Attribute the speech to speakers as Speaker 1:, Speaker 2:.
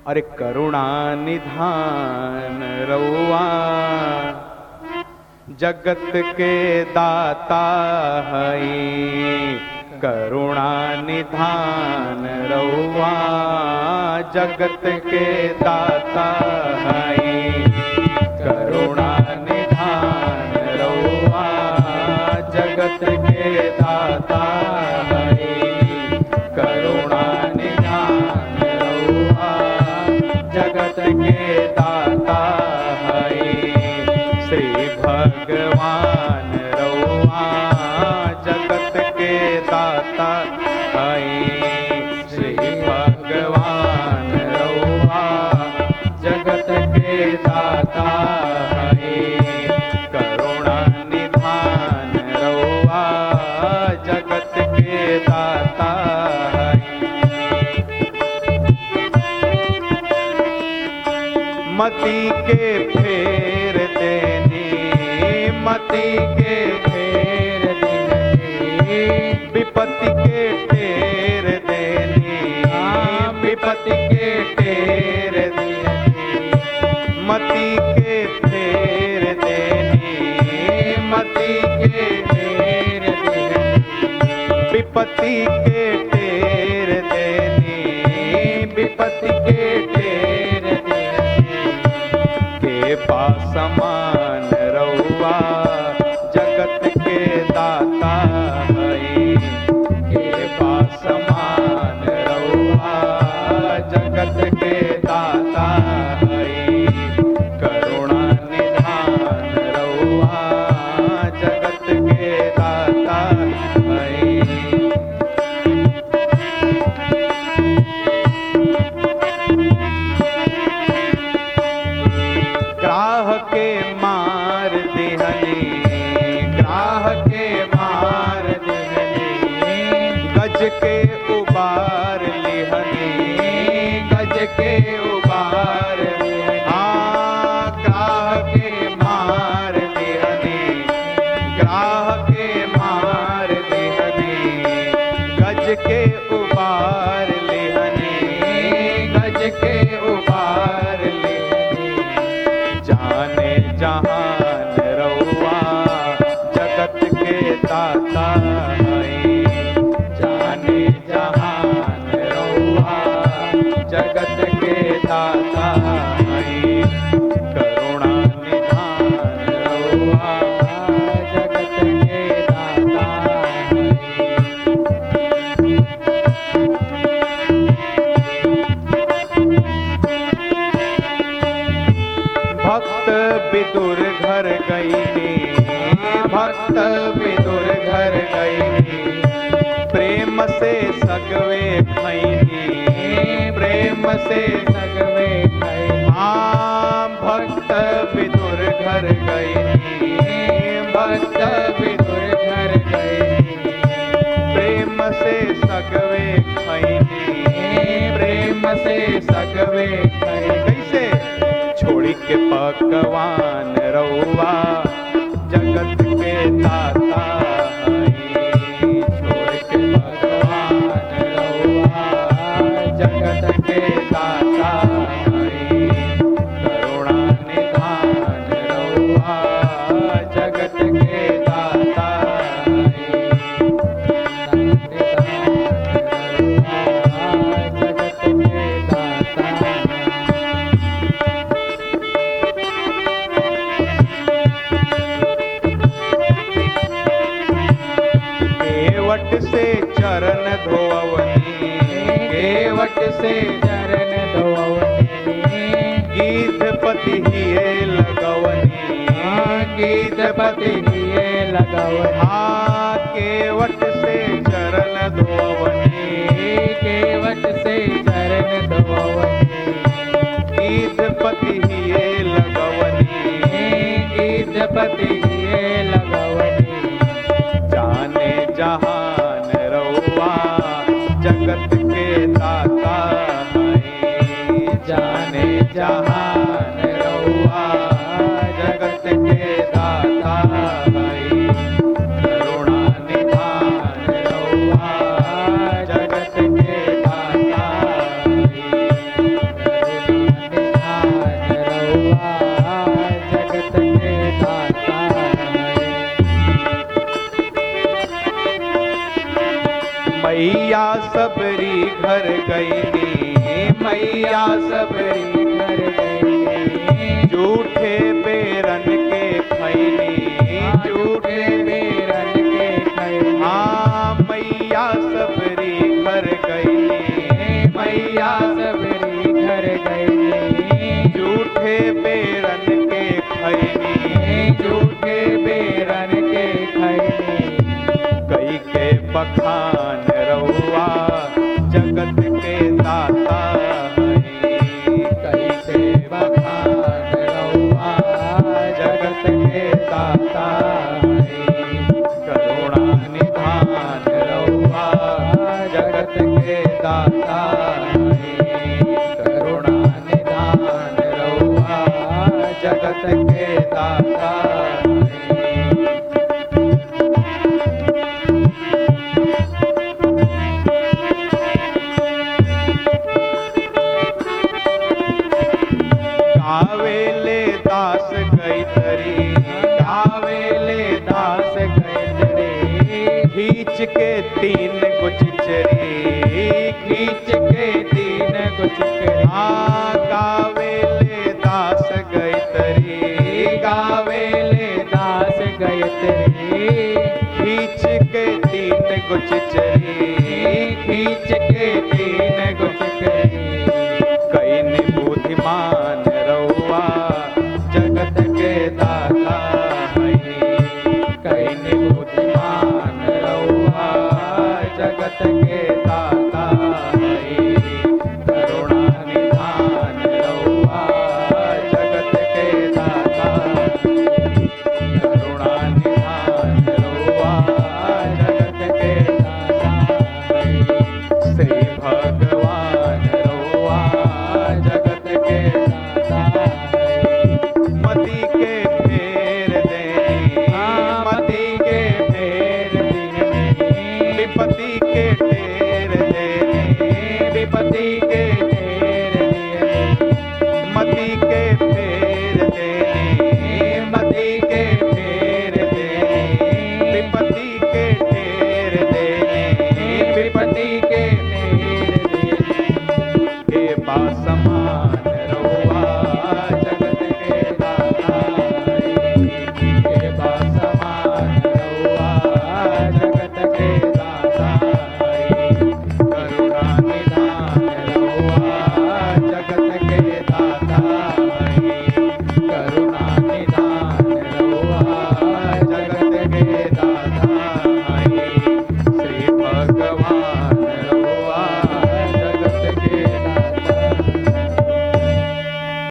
Speaker 1: अरे करुणा निधान रउआ जगत के दाता हई। करुणा निधान रउआ जगत के दाता हई। करुणा निधान रउआ जगत के दाता हई। करुणा निधान रउआ जगत के दाता हई। श्री भगवान रउआ जगत के दाता हई। श्री भगवान रउआ जगत के दाता हई। करुणा निधान रउआ जगत के दाता हई। मति के फेर देनी, मति के फेर देनी, विपत्ति के टेर देनी, विपत्ति के टेर देनी। मति के फेर देनी, मति के फेर देनी, विपत्ति के टेर देनी, विपत्ति के टेर देनी। के पासमान रउआ जगत के दाता हई। के पासमान रउआ जगत के दाता हई। करुणा निधान रउआ जगत के दाता हई। ग्राह के मार देहनी, ग्राह के मार देहनी, गज के उबार लिहनी, गज के उबार लिहनी। ग्राह के मार देहनी, ग्राह के मार देहनी, गज के उबार लिहनी, गज के उबार लिहनी। जाने जहान रउआ जगत के दाता हई। जाने जहान रउआ जगत के दाता हई। करुणा निधान रउआ जगत के दाता हई। भक्त विदुर घर गईनी, भक्त विदुर घर गईनी, प्रेम से सगवे खैनी, प्रेम से सगवे खैनी। भक्त विदुर घर गईनी, भक्त विदुर घर गईनी, प्रेम से सगवे खैनी, प्रेम से सगवे खैनी। कैसे छोड़ी के पकवान रउआ जगत के दाता हई। छोड़ के पकवान रउआ जगत के दाता हई। करुणा निधान रउआ जगत के दाता हई। जगत के दाता केवट से चरण धोवनी, केवट से चरण धोवनी, गीधपति हिये लगवनी, गीधपति हिये लगवनी। केवट से चरण धोवनी, केवट से चरण धोवनी, गीधपति हिये लगवनी, गीधपति हिये लगवनी। जाने जहान रउआ जगत के दाता हई। जाने जहान रउआ जगत के दाता हई। करुणा निधान रउआ जगत के दाता हई। मैया सबरी घर गईली। झूठे बेरन के खैनी, झूठे बेरन के खैनी। हाँ मैया सबरी घर गईली, मैया सबरी घर गईली। झूठे बेरन के खैनी, झूठे बेरन के खैनी। कई के बखान रहुआ जगत के दाता है। कई के बखान रहुआ जगत के दाता है। करुणा निधान रहुआ जगत के दाता है। करुणा निधान रहुआ जगत के दाता है। गावेले दास गैतरी, गावेले दास गैतरी। खींच के तीन गुचचरी, खींच के तीन गुचचरी। हाँ गावेले दास गैतरी, गावेले दास गैतरी। खींच के तीन गुचचरी, खींच के तीन गुचचरी। कैन बुद्धिमान रहुआ जगत के दाता है। कैन बुद्धिमान रहुआ जगत के दाता है। करुणा निधान रहुआ जगत के दाता है। करुणा निधान रहुआ जगत के दाता है। श्री भगवान रहुआ जगत के दाता है। मति के फेर देनी, मति के फेर देनी। विपत्ति के ढेर देनी, विपत्ति के ढेर देनी। मति के फेर देनी, मति के फेर देनी। विपत्ति के ढेर देनी, विपत्ति के ढेर देनी। हे बासमा